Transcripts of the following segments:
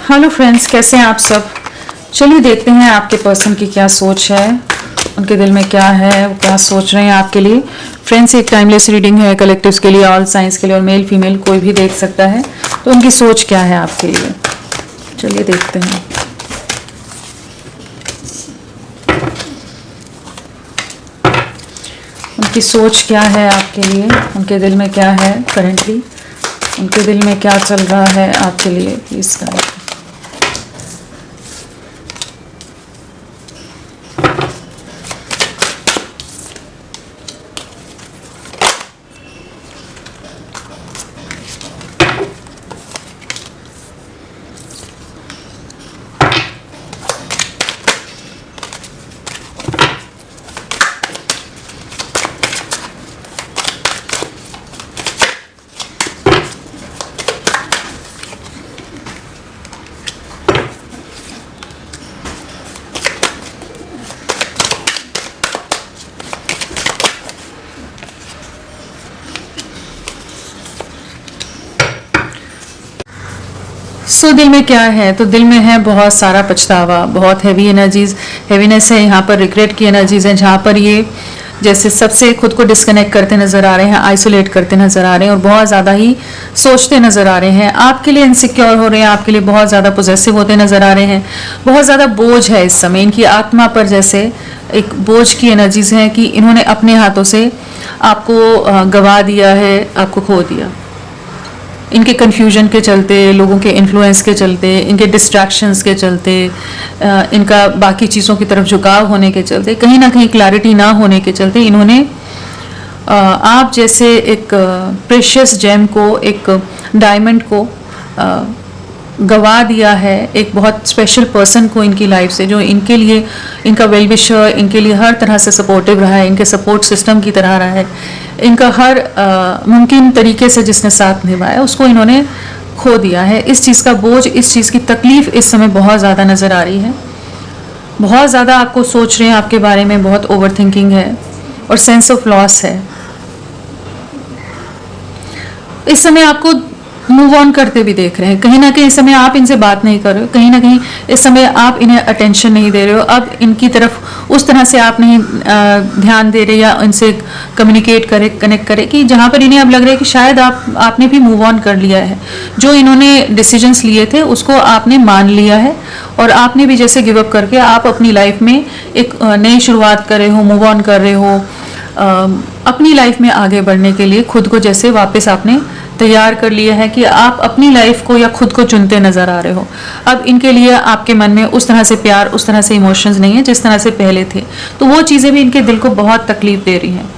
Hello friends, कैसे हैं आप सब। चलिए देखते हैं आपके पर्सन की क्या सोच है, उनके दिल में क्या है, वो क्या सोच रहे हैं आपके लिए। फ्रेंड्स, एक टाइमलेस रीडिंग है कलेक्टिव्स के लिए, ऑल साइंस के लिए, और मेल फीमेल कोई भी देख सकता है। तो उनकी सोच क्या है आपके लिए, चलिए देखते हैं। उनकी सोच क्या है आपके लिए, उनके दिल में क्या है करेंटली, उनके दिल में क्या चल रहा है आपके लिए, प्लीज गाइड। दिल में क्या है, तो दिल में है बहुत सारा पछतावा, बहुत हैवी एनर्जीज, हैवीनेस है यहाँ पर, रिग्रेट की एनर्जीज है, जहाँ पर ये जैसे सबसे खुद को डिस्कनेक्ट करते नजर आ रहे हैं, आइसोलेट करते नजर आ रहे हैं, और बहुत ज़्यादा ही सोचते नजर आ रहे हैं, आपके लिए इनसिक्योर हो रहे हैं, आपके लिए बहुत ज़्यादा पोजेसिव होते नजर आ रहे हैं, बहुत ज़्यादा बोझ है इस समय इनकी आत्मा पर, जैसे एक बोझ की एनर्जीज हैं कि इन्होंने अपने हाथों से आपको गवा दिया है, आपको खो दिया। इनके कन्फ्यूजन के चलते, लोगों के इन्फ्लुएंस के चलते, इनके डिस्ट्रैक्शंस के चलते, इनका बाकी चीज़ों की तरफ झुकाव होने के चलते, कहीं ना कहीं क्लैरिटी ना होने के चलते, इन्होंने आप जैसे एक प्रेशियस जेम को, एक डायमंड को गवा दिया है, एक बहुत स्पेशल पर्सन को इनकी लाइफ से, जो इनके लिए, इनका वेल विशर, इनके लिए हर तरह से सपोर्टिव रहा है, इनके सपोर्ट सिस्टम की तरह रहा है, इनका हर मुमकिन तरीके से जिसने साथ निभाया उसको इन्होंने खो दिया है। इस चीज़ का बोझ, इस चीज़ की तकलीफ इस समय बहुत ज़्यादा नज़र आ रही है, बहुत ज़्यादा आपको सोच रहे हैं, आपके बारे में बहुत ओवर थिंकिंग है और सेंस ऑफ लॉस है। इस समय आपको मूव ऑन करते भी देख रहे हैं, कहीं ना कहीं इस समय आप इनसे बात नहीं कर रहे हो, कहीं ना कहीं इस समय आप इन्हें अटेंशन नहीं दे रहे हो, अब इनकी तरफ उस तरह से आप नहीं ध्यान दे रहे या इनसे कम्युनिकेट करे, कनेक्ट करे, कि जहाँ पर इन्हें अब लग रहा है कि शायद आपने भी मूव ऑन कर लिया है, जो इन्होंने डिसीजंस लिए थे उसको आपने मान लिया है, और आपने भी जैसे गिव अप करके आप अपनी लाइफ में एक नई शुरुआत कर रहे हो, मूव ऑन कर रहे हो, अपनी लाइफ में आगे बढ़ने के लिए खुद को जैसे वापस आपने तैयार कर लिया है कि आप अपनी लाइफ को या खुद को चुनते नजर आ रहे हो। अब इनके लिए आपके मन में उस तरह से प्यार, उस तरह से इमोशंस नहीं है जिस तरह से पहले थे, तो वो चीज़ें भी इनके दिल को बहुत तकलीफ दे रही हैं।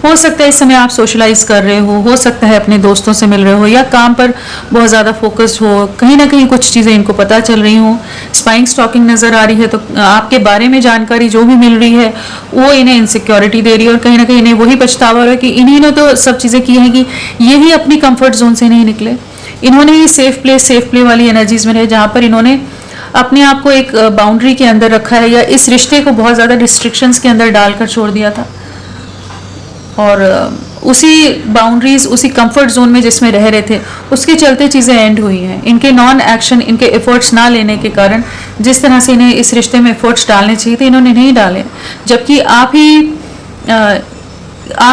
हो सकता है इस समय आप सोशलाइज कर रहे हो सकता है अपने दोस्तों से मिल रहे हो, या काम पर बहुत ज़्यादा फोकस्ड हो, कहीं ना कहीं कुछ चीज़ें इनको पता चल रही हो, स्पाइंग स्टॉकिंग नज़र आ रही है, तो आपके बारे में जानकारी जो भी मिल रही है वो इन्हें इनसिक्योरिटी दे रही है, और कहीं ना कहीं इन्हें वही पछतावा हो रहा है कि इन्हीं ने तो सब चीज़ें की हैं, कि ये ही अपनी कंफर्ट जोन से नहीं निकले, इन्होंने ही सेफ प्ले वाली एनर्जीज में रहे, जहाँ पर इन्होंने अपने आप को एक बाउंड्री के अंदर रखा है, या इस रिश्ते को बहुत ज़्यादा रिस्ट्रिक्शंस के अंदर डालकर छोड़ दिया था, और उसी बाउंड्रीज, उसी कंफर्ट जोन में जिसमें रह रहे थे, उसके चलते चीज़ें एंड हुई हैं। इनके नॉन एक्शन, इनके एफर्ट्स ना लेने के कारण, जिस तरह से इन्हें इस रिश्ते में एफर्ट्स डालने चाहिए थे, इन्होंने नहीं डाले, जबकि आप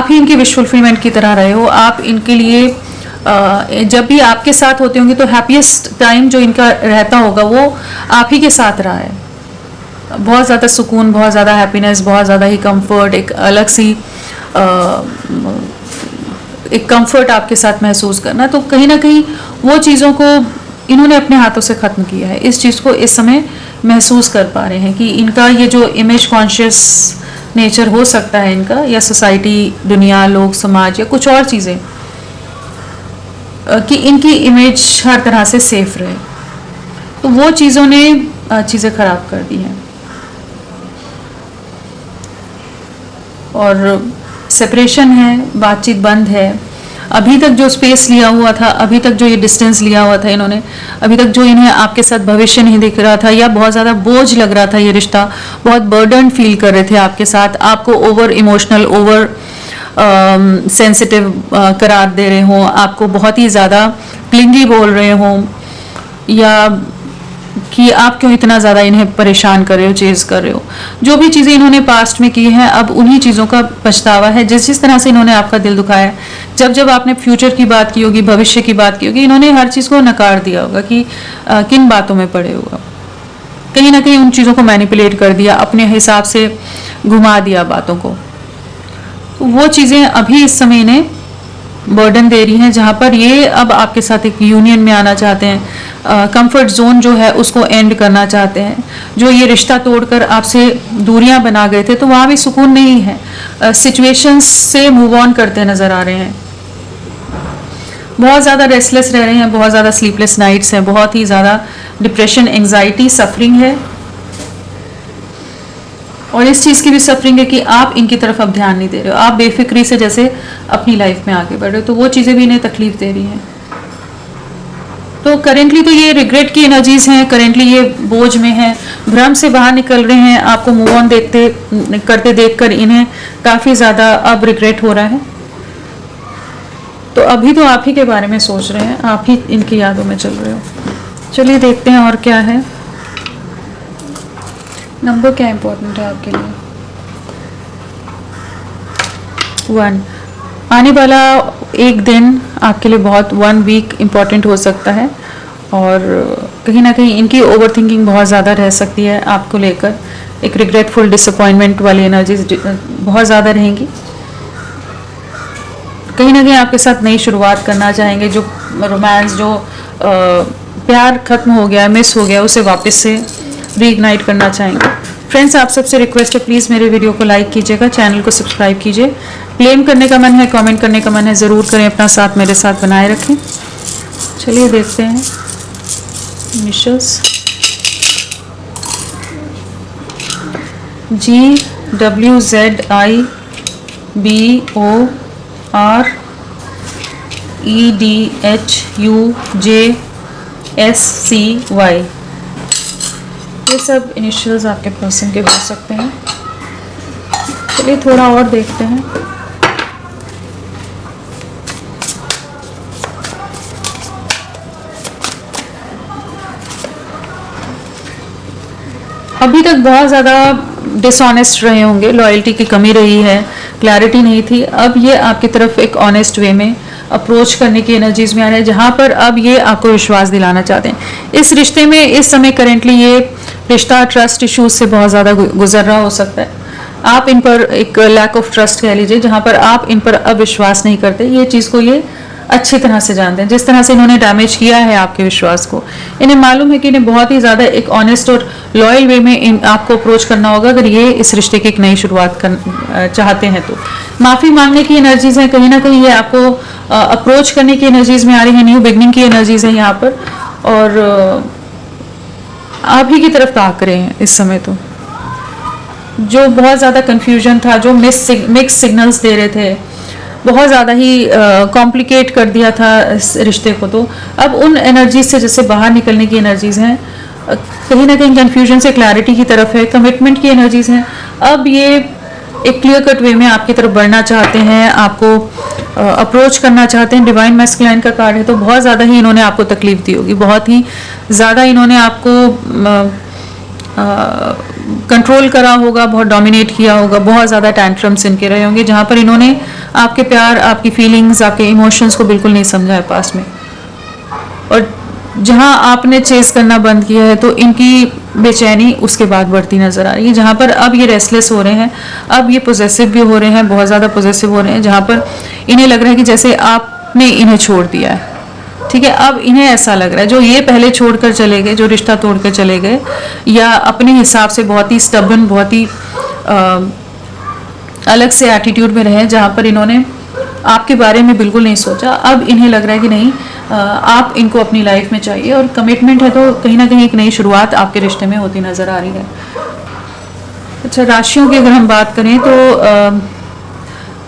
ही इनकी विश फुलफिलमेंट की तरह रहे हो। आप इनके लिए जब भी आपके साथ होते होंगे तो हैप्पीएस्ट टाइम जो इनका रहता होगा वो आप ही के साथ रहा है। बहुत ज़्यादा सुकून, बहुत ज़्यादा हैप्पीनेस, बहुत ज़्यादा ही कंफर्ट, एक अलग सी एक कंफर्ट आपके साथ महसूस करना, तो कहीं ना कहीं वो चीज़ों को इन्होंने अपने हाथों से ख़त्म किया है। इस चीज़ को इस समय महसूस कर पा रहे हैं कि इनका ये जो इमेज कॉन्शियस नेचर हो सकता है इनका, या सोसाइटी, दुनिया, लोग, समाज, या कुछ और चीज़ें, कि इनकी इमेज हर तरह से सेफ रहे, तो वो चीज़ों ने चीज़ें ख़राब कर दी हैं। और सेपरेशन है, बातचीत बंद है, अभी तक जो स्पेस लिया हुआ था, अभी तक जो ये डिस्टेंस लिया हुआ था इन्होंने, अभी तक जो इन्हें आपके साथ भविष्य नहीं दिख रहा था, या बहुत ज़्यादा बोझ लग रहा था, ये रिश्ता बहुत बर्डन फील कर रहे थे आपके साथ, आपको ओवर इमोशनल, ओवर सेंसिटिव करार दे रहे हों, आपको बहुत ही ज़्यादा क्लिंगी बोल रहे हों, या कि आप क्यों इतना ज़्यादा इन्हें परेशान कर रहे हो, चेज़ कर रहे हो। जो भी चीज़ें इन्होंने पास्ट में की हैं, अब उन्हीं चीज़ों का पछतावा है। जिस तरह से इन्होंने आपका दिल दुखाया है, जब जब आपने फ्यूचर की बात की होगी, भविष्य की बात की होगी, इन्होंने हर चीज़ को नकार दिया होगा कि किन बातों में पड़े होगा। कहीं ना कहीं उन चीज़ों को मैनिपुलेट कर दिया, अपने हिसाब से घुमा दिया बातों को। तो वो चीज़ें अभी इस समय इन्हें बर्डन दे रही हैं, जहाँ पर ये अब आपके साथ एक यूनियन में आना चाहते हैं, कंफर्ट जोन जो है उसको एंड करना चाहते हैं। जो ये रिश्ता तोड़कर आपसे दूरियां बना गए थे, तो वहाँ भी सुकून नहीं है। सिचुएशंस से मूव ऑन करते नज़र आ रहे हैं। बहुत ज़्यादा रेस्टलेस रह रहे हैं, बहुत ज़्यादा स्लीपलेस नाइट्स हैं, बहुत ही ज़्यादा डिप्रेशन, एंग्जाइटी, सफरिंग है। और इस चीज़ की भी सफरिंग है कि आप इनकी तरफ अब ध्यान नहीं दे रहे हो, आप बेफिक्री से जैसे अपनी लाइफ में आगे बढ़ रहे हो, तो वो चीज़ें भी इन्हें तकलीफ दे रही हैं। तो करेंटली तो ये रिग्रेट की एनर्जीज हैं, करेंटली ये बोझ में हैं, भ्रम से बाहर निकल रहे हैं। आपको मूव ऑन करते देखकर इन्हें काफ़ी ज़्यादा अब रिग्रेट हो रहा है। तो अभी तो आप ही के बारे में सोच रहे हैं, आप ही इनकी यादों में चल रहे हो। चलिए देखते हैं और क्या है। नंबर क्या इंपॉर्टेंट है आपके लिए? 1। आने वाला एक दिन आपके लिए बहुत 1 वीक इम्पॉर्टेंट हो सकता है, और कहीं ना कहीं इनकी ओवर थिंकिंग बहुत ज़्यादा रह सकती है आपको लेकर। एक रिग्रेटफुल, डिसअपॉइंटमेंट वाली एनर्जीज बहुत ज़्यादा रहेंगी। कहीं ना कहीं आपके साथ नई शुरुआत करना चाहेंगे। जो रोमांस, जो प्यार खत्म हो गया, मिस हो गया, उसे वापस से रीइग्नाइट करना चाहेंगे। फ्रेंड्स, आप सबसे रिक्वेस्ट है, प्लीज़ मेरे वीडियो को लाइक कीजिएगा, चैनल को सब्सक्राइब कीजिए। क्लेम करने का मन है, कमेंट करने का मन है, ज़रूर करें। अपना साथ मेरे साथ बनाए रखें। चलिए देखते हैं इनिशियल्स। GWZIBOREDHUJSCY, ये सब इनिशियल्स आपके पर्सन के हो सकते हैं। चलिए थोड़ा और देखते हैं। अभी तक बहुत ज़्यादा डिसऑनेस्ट रहे होंगे, लॉयल्टी की कमी रही है, क्लैरिटी नहीं थी। अब ये आपकी तरफ एक ऑनेस्ट वे में अप्रोच करने की एनर्जीज में आ रहे हैं, जहाँ पर अब ये आपको विश्वास दिलाना चाहते हैं। इस रिश्ते में इस समय करेंटली ये रिश्ता ट्रस्ट इश्यूज से बहुत ज़्यादा गुजर रहा हो सकता है। आप इन पर एक लैक ऑफ ट्रस्ट कह लीजिए, जहाँ पर आप इन पर अब विश्वास नहीं करते। ये चीज़ को ये अच्छी तरह से जानते हैं, जिस तरह से इन्होंने डैमेज किया है आपके विश्वास को। इन्हें मालूम है कि इन्हें बहुत ही ज़्यादा एक ऑनेस्ट और लॉयल वे में आपको अप्रोच करना होगा, अगर ये इस रिश्ते की एक नई शुरुआत चाहते हैं तो। माफ़ी मांगने की एनर्जीज हैं, कहीं ना कहीं ये आपको अप्रोच करने की एनर्जीज में आ रही है, न्यू बिगनिंग की एनर्जीज है यहाँ पर, और आप ही की तरफ ताक रहे हैं इस समय। तो जो बहुत ज़्यादा कन्फ्यूजन था, जो मिक्स सिग्नल्स दे रहे थे, बहुत ज़्यादा ही कॉम्प्लिकेट कर दिया था इस रिश्ते को, तो अब उन एनर्जीज से जैसे बाहर निकलने की एनर्जीज हैं। कहीं ना कहीं कन्फ्यूजन से क्लैरिटी की तरफ है, कमिटमेंट की एनर्जीज हैं। अब ये एक क्लियर कट वे में आपकी तरफ बढ़ना चाहते हैं, आपको अप्रोच करना चाहते हैं। डिवाइन मैस्कुलाइन का कार्ड है, तो बहुत ज़्यादा ही इन्होंने आपको तकलीफ दी होगी, बहुत ही ज़्यादा इन्होंने आपको कंट्रोल करा होगा, बहुत डोमिनेट किया होगा, बहुत ज़्यादा टैंट्रम्स इनके रहे होंगे, जहाँ पर इन्होंने आपके प्यार, आपकी फीलिंग्स, आपके इमोशंस को बिल्कुल नहीं समझा है पास में। और जहाँ आपने चेस करना बंद किया है, तो इनकी बेचैनी उसके बाद बढ़ती नज़र आ रही है, जहाँ पर अब ये रेस्टलेस हो रहे हैं, अब ये पोजेसिव भी हो रहे हैं, बहुत ज़्यादा पोजेसिव हो रहे हैं, जहाँ पर इन्हें लग रहा है कि जैसे आपने इन्हें छोड़ दिया है। ठीक है, अब इन्हें ऐसा लग रहा है, जो ये पहले छोड़कर चले गए, जो रिश्ता तोड़कर चले गए, या अपने हिसाब से बहुत ही स्टबन, बहुत ही अलग से एटीट्यूड में रहे, जहाँ पर इन्होंने आपके बारे में बिल्कुल नहीं सोचा, अब इन्हें लग रहा है कि नहीं, आप इनको अपनी लाइफ में चाहिए, और कमिटमेंट है, तो कहीं ना कहीं एक नई शुरुआत आपके रिश्ते में होती नज़र आ रही है। अच्छा, राशियों की अगर हम बात करें तो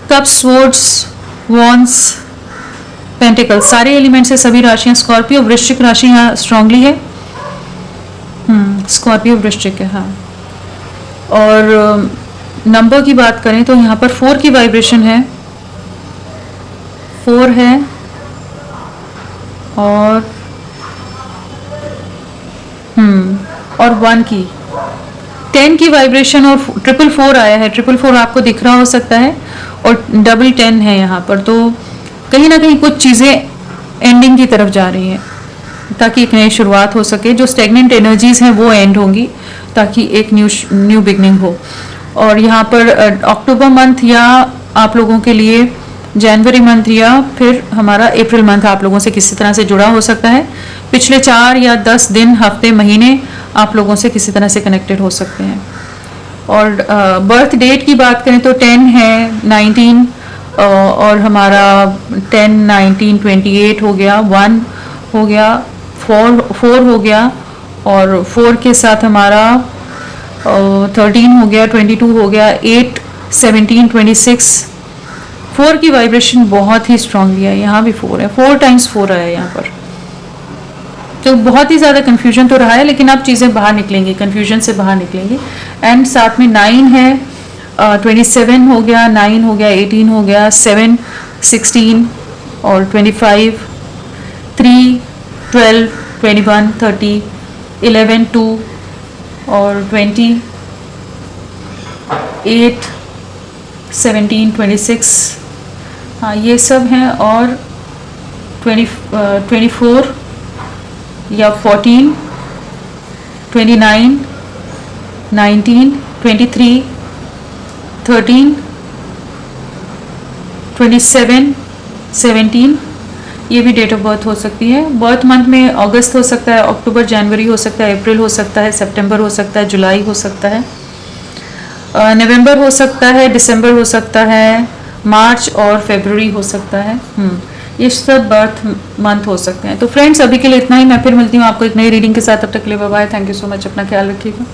कप्स, स्वॉर्ड्स, वॉन्ड्स, पेंटिकल्स, सारे एलिमेंट से सभी राशियां। स्कॉर्पियो, वृश्चिक राशि यहाँ स्ट्रांगली है। स्कॉर्पियो, वृश्चिक है, हाँ। और नंबर की बात करें तो यहाँ पर 4 की वाइब्रेशन है, 4 है, और और 1 की, 10 की वाइब्रेशन और 444 आया है। 444 आपको दिख रहा हो सकता है और 1010 है यहाँ पर। तो कहीं ना कहीं कुछ चीज़ें एंडिंग की तरफ जा रही हैं ताकि एक नई शुरुआत हो सके। जो स्टेगनेंट एनर्जीज हैं वो एंड होंगी ताकि एक न्यू बिगनिंग हो। और यहाँ पर अक्टूबर मंथ या आप लोगों के लिए जनवरी मंथ या फिर हमारा अप्रैल मंथ आप लोगों से किसी तरह से जुड़ा हो सकता है। पिछले 4 या 10 दिन, हफ्ते, महीने आप लोगों से किसी तरह से कनेक्टेड हो सकते हैं। और बर्थ डेट की बात करें तो 10 है, 19 और हमारा 10, 19, 28 हो गया, 1 हो गया, 4 हो गया और 4 के साथ हमारा 13 हो गया, 22 हो गया, 8, 17, 26। 4 की वाइब्रेशन बहुत ही स्ट्रांगली है। यहाँ भी 4 है, 4 टाइम्स 4 आया यहाँ पर। तो बहुत ही ज़्यादा कन्फ्यूजन तो रहा है, लेकिन अब चीज़ें बाहर निकलेंगी, कन्फ्यूजन से बाहर निकलेंगी। एंड साथ में 9 है, 27 हो गया, 9 हो गया, 18 हो गया, 7, 16 और 25, 3, 12, 21, 30, 11, 2 और 20, 8, 17, 26, हाँ ये सब हैं। और 24 या 14, 29, 19, 23, 13, 27, 17, ये भी डेट ऑफ बर्थ हो सकती है। बर्थ मंथ में अगस्त हो सकता है, अक्टूबर, जनवरी हो सकता है, अप्रैल हो सकता है, सितंबर हो सकता है, जुलाई हो सकता है, नवंबर हो सकता है, दिसंबर हो सकता है, मार्च और फरवरी हो सकता है। ये सब बर्थ मंथ हो सकते हैं। तो फ्रेंड्स अभी के लिए इतना ही। मैं फिर मिलती हूँ आपको एक नई रीडिंग के साथ। तब तक के लिए bye bye. Thank you so much. अपना ख्याल रखिएगा।